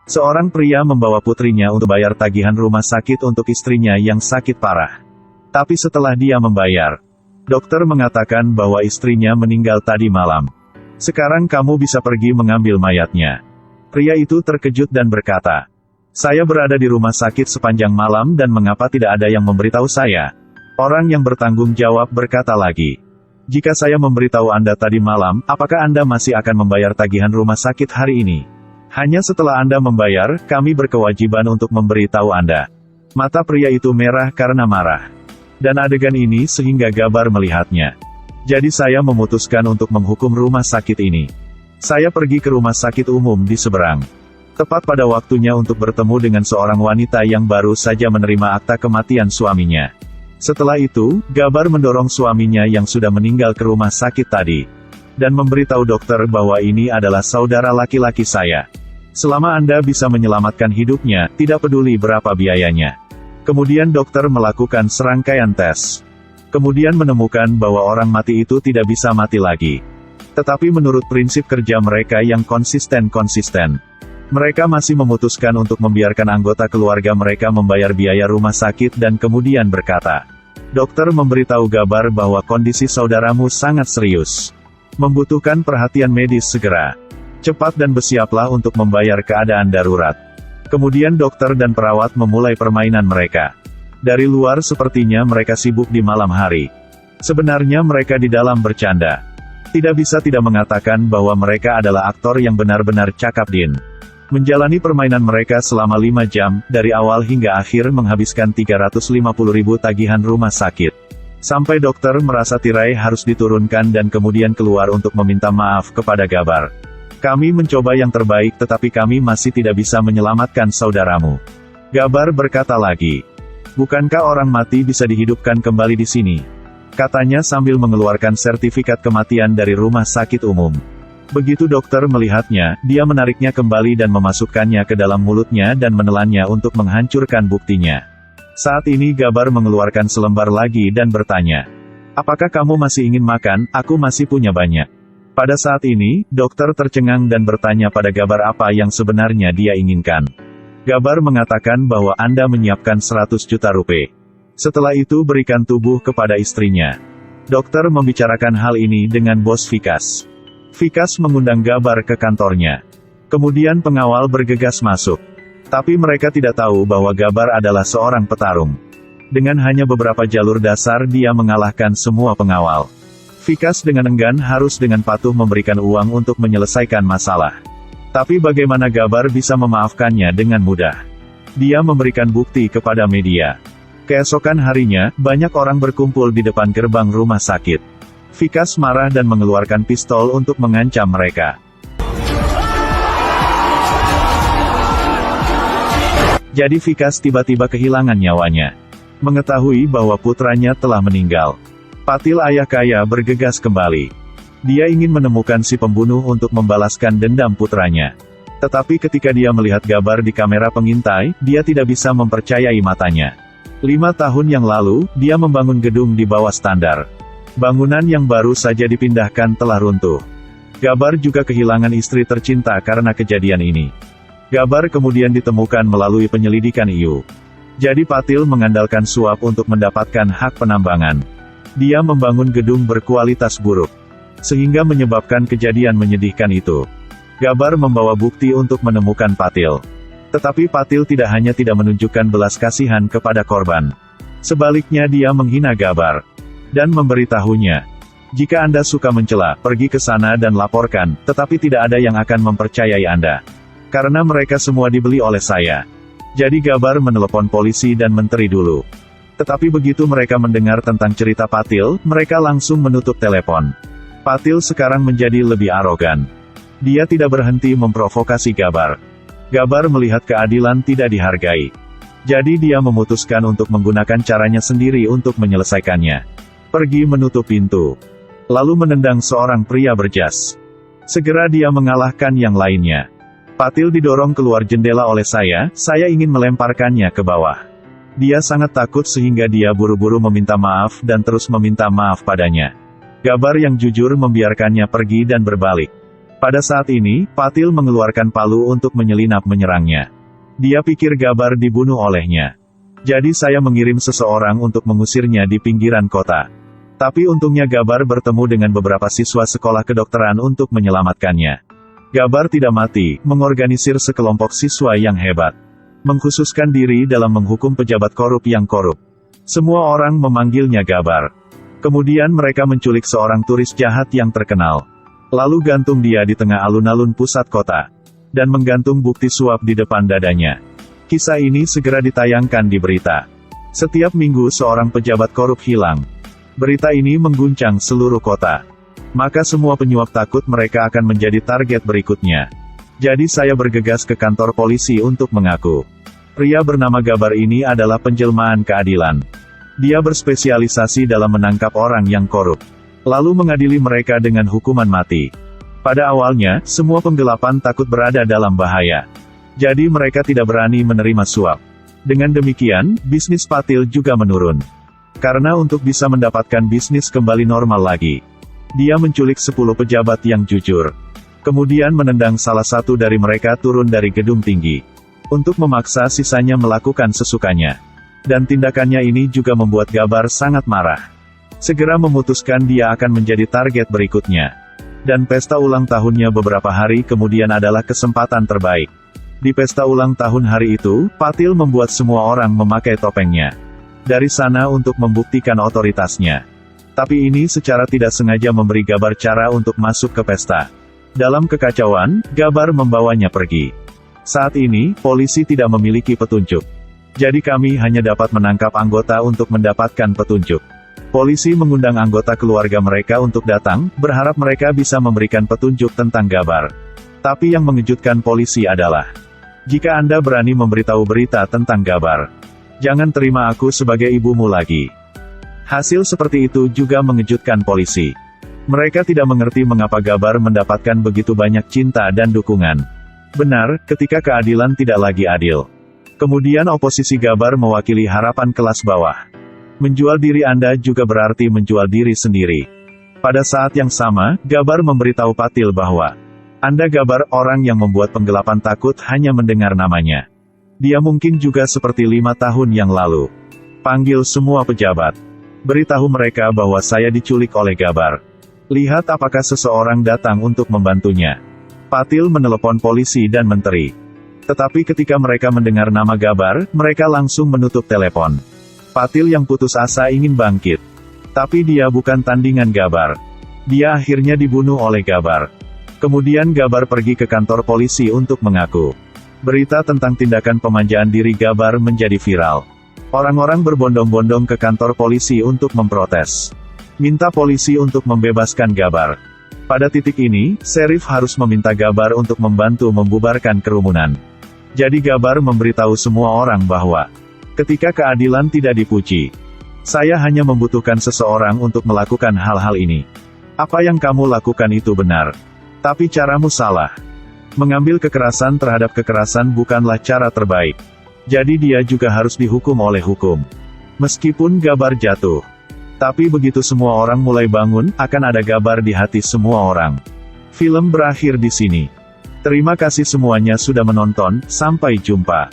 Seorang pria membawa putrinya untuk bayar tagihan rumah sakit untuk istrinya yang sakit parah. Tapi setelah dia membayar, dokter mengatakan bahwa istrinya meninggal tadi malam. Sekarang kamu bisa pergi mengambil mayatnya. Pria itu terkejut dan berkata, "Saya berada di rumah sakit sepanjang malam dan mengapa tidak ada yang memberitahu saya?" Orang yang bertanggung jawab berkata lagi, "Jika saya memberitahu Anda tadi malam, apakah Anda masih akan membayar tagihan rumah sakit hari ini? Hanya setelah Anda membayar, kami berkewajiban untuk memberitahu Anda." Mata pria itu merah karena marah. Dan adegan ini sehingga Gabar melihatnya. Jadi saya memutuskan untuk menghukum rumah sakit ini. Saya pergi ke rumah sakit umum di seberang. Tepat pada waktunya untuk bertemu dengan seorang wanita yang baru saja menerima akta kematian suaminya. Setelah itu, Gabar mendorong suaminya yang sudah meninggal ke rumah sakit tadi. Dan memberitahu dokter bahwa ini adalah saudara laki-laki saya. Selama Anda bisa menyelamatkan hidupnya, tidak peduli berapa biayanya. Kemudian dokter melakukan serangkaian tes. Kemudian menemukan bahwa orang mati itu tidak bisa mati lagi. Tetapi menurut prinsip kerja mereka yang konsisten, mereka masih memutuskan untuk membiarkan anggota keluarga mereka membayar biaya rumah sakit dan kemudian berkata, "Dokter memberitahu Gabar bahwa kondisi saudaramu sangat serius. Membutuhkan perhatian medis segera. Cepat dan bersiaplah untuk membayar keadaan darurat." Kemudian dokter dan perawat memulai permainan mereka. Dari luar sepertinya mereka sibuk di malam hari. Sebenarnya mereka di dalam bercanda. Tidak bisa tidak mengatakan bahwa mereka adalah aktor yang benar-benar cakap din. Menjalani permainan mereka selama 5 jam, dari awal hingga akhir menghabiskan 350.000 tagihan rumah sakit. Sampai dokter merasa tirai harus diturunkan dan kemudian keluar untuk meminta maaf kepada Gabar. "Kami mencoba yang terbaik tetapi kami masih tidak bisa menyelamatkan saudaramu." Gabar berkata lagi, "Bukankah orang mati bisa dihidupkan kembali di sini?" Katanya sambil mengeluarkan sertifikat kematian dari rumah sakit umum. Begitu dokter melihatnya, dia menariknya kembali dan memasukkannya ke dalam mulutnya dan menelannya untuk menghancurkan buktinya. Saat ini Gabar mengeluarkan selembar lagi dan bertanya, "Apakah kamu masih ingin makan? Aku masih punya banyak." Pada saat ini, dokter tercengang dan bertanya pada Gabar apa yang sebenarnya dia inginkan. Gabar mengatakan bahwa Anda menyiapkan 100 juta rupiah. Setelah itu berikan tubuh kepada istrinya. Dokter membicarakan hal ini dengan bos Vikas. Vikas mengundang Gabar ke kantornya. Kemudian pengawal bergegas masuk. Tapi mereka tidak tahu bahwa Gabar adalah seorang petarung. Dengan hanya beberapa jalur dasar dia mengalahkan semua pengawal. Vikas dengan enggan harus dengan patuh memberikan uang untuk menyelesaikan masalah. Tapi bagaimana Gabar bisa memaafkannya dengan mudah? Dia memberikan bukti kepada media. Keesokan harinya, banyak orang berkumpul di depan gerbang rumah sakit. Vikas marah dan mengeluarkan pistol untuk mengancam mereka. Jadi Vikas tiba-tiba kehilangan nyawanya. Mengetahui bahwa putranya telah meninggal. Patil ayah kaya bergegas kembali. Dia ingin menemukan si pembunuh untuk membalaskan dendam putranya. Tetapi ketika dia melihat Gabar di kamera pengintai, dia tidak bisa mempercayai matanya. 5 tahun yang lalu, dia membangun gedung di bawah standar. Bangunan yang baru saja dipindahkan telah runtuh. Gabar juga kehilangan istri tercinta karena kejadian ini. Gabar kemudian ditemukan melalui penyelidikan IU. Jadi Patil mengandalkan suap untuk mendapatkan hak penambangan. Dia membangun gedung berkualitas buruk. Sehingga menyebabkan kejadian menyedihkan itu. Gabar membawa bukti untuk menemukan Patil. Tetapi Patil tidak hanya tidak menunjukkan belas kasihan kepada korban. Sebaliknya dia menghina Gabar. Dan memberitahunya, "Jika Anda suka mencela, pergi ke sana dan laporkan, tetapi tidak ada yang akan mempercayai Anda. Karena mereka semua dibeli oleh saya." Jadi Gabar menelepon polisi dan menteri dulu. Tetapi begitu mereka mendengar tentang cerita Patil, mereka langsung menutup telepon. Patil sekarang menjadi lebih arogan. Dia tidak berhenti memprovokasi Gabar. Gabar melihat keadilan tidak dihargai. Jadi dia memutuskan untuk menggunakan caranya sendiri untuk menyelesaikannya. Pergi menutup pintu. Lalu menendang seorang pria berjas. Segera dia mengalahkan yang lainnya. Patil didorong keluar jendela oleh saya ingin melemparkannya ke bawah. Dia sangat takut sehingga dia buru-buru meminta maaf dan terus meminta maaf padanya. Gabar yang jujur membiarkannya pergi dan berbalik. Pada saat ini, Patil mengeluarkan palu untuk menyelinap menyerangnya. Dia pikir Gabar dibunuh olehnya. Jadi saya mengirim seseorang untuk mengusirnya di pinggiran kota. Tapi untungnya Gabar bertemu dengan beberapa siswa sekolah kedokteran untuk menyelamatkannya. Gabar tidak mati, mengorganisir sekelompok siswa yang hebat. Mengkhususkan diri dalam menghukum pejabat korup yang korup. Semua orang memanggilnya Gabar. Kemudian mereka menculik seorang turis jahat yang terkenal. Lalu gantung dia di tengah alun-alun pusat kota. Dan menggantung bukti suap di depan dadanya. Kisah ini segera ditayangkan di berita. Setiap minggu seorang pejabat korup hilang. Berita ini mengguncang seluruh kota. Maka semua penyuap takut mereka akan menjadi target berikutnya. Jadi saya bergegas ke kantor polisi untuk mengaku. Pria bernama Gabar ini adalah penjelmaan keadilan. Dia berspesialisasi dalam menangkap orang yang korup. Lalu mengadili mereka dengan hukuman mati. Pada awalnya, semua penggelapan takut berada dalam bahaya. Jadi mereka tidak berani menerima suap. Dengan demikian, bisnis Patil juga menurun. Karena untuk bisa mendapatkan bisnis kembali normal lagi, dia menculik 10 pejabat yang jujur. Kemudian menendang salah satu dari mereka turun dari gedung tinggi. Untuk memaksa sisanya melakukan sesukanya. Dan tindakannya ini juga membuat Gabar sangat marah. Segera memutuskan dia akan menjadi target berikutnya. Dan pesta ulang tahunnya beberapa hari kemudian adalah kesempatan terbaik. Di pesta ulang tahun hari itu, Patil membuat semua orang memakai topengnya. Dari sana untuk membuktikan otoritasnya. Tapi ini secara tidak sengaja memberi Gabar cara untuk masuk ke pesta. Dalam kekacauan, Gabar membawanya pergi. Saat ini, polisi tidak memiliki petunjuk. Jadi kami hanya dapat menangkap anggota untuk mendapatkan petunjuk. Polisi mengundang anggota keluarga mereka untuk datang, berharap mereka bisa memberikan petunjuk tentang Gabar. Tapi yang mengejutkan polisi adalah, jika Anda berani memberitahu berita tentang Gabar, jangan terima aku sebagai ibumu lagi. Hasil seperti itu juga mengejutkan polisi. Mereka tidak mengerti mengapa Gabar mendapatkan begitu banyak cinta dan dukungan. Benar, ketika keadilan tidak lagi adil. Kemudian oposisi Gabar mewakili harapan kelas bawah. Menjual diri Anda juga berarti menjual diri sendiri. Pada saat yang sama, Gabar memberitahu Patil bahwa, Anda Gabar, orang yang membuat penggelapan takut hanya mendengar namanya. Dia mungkin juga seperti 5 tahun yang lalu. Panggil semua pejabat. Beritahu mereka bahwa saya diculik oleh Gabar. Lihat apakah seseorang datang untuk membantunya. Patil menelepon polisi dan menteri. Tetapi ketika mereka mendengar nama Gabar, mereka langsung menutup telepon. Patil yang putus asa ingin bangkit. Tapi dia bukan tandingan Gabar. Dia akhirnya dibunuh oleh Gabar. Kemudian Gabar pergi ke kantor polisi untuk mengaku. Berita tentang tindakan pemanjaan diri Gabar menjadi viral. Orang-orang berbondong-bondong ke kantor polisi untuk memprotes. Minta polisi untuk membebaskan Gabar. Pada titik ini, Sheriff harus meminta Gabar untuk membantu membubarkan kerumunan. Jadi Gabar memberitahu semua orang bahwa, ketika keadilan tidak dipuji, saya hanya membutuhkan seseorang untuk melakukan hal-hal ini. Apa yang kamu lakukan itu benar. Tapi caramu salah. Mengambil kekerasan terhadap kekerasan bukanlah cara terbaik. Jadi dia juga harus dihukum oleh hukum. Meskipun Gabar jatuh. Tapi begitu semua orang mulai bangun, akan ada Gabar di hati semua orang. Film berakhir di sini. Terima kasih semuanya sudah menonton, sampai jumpa.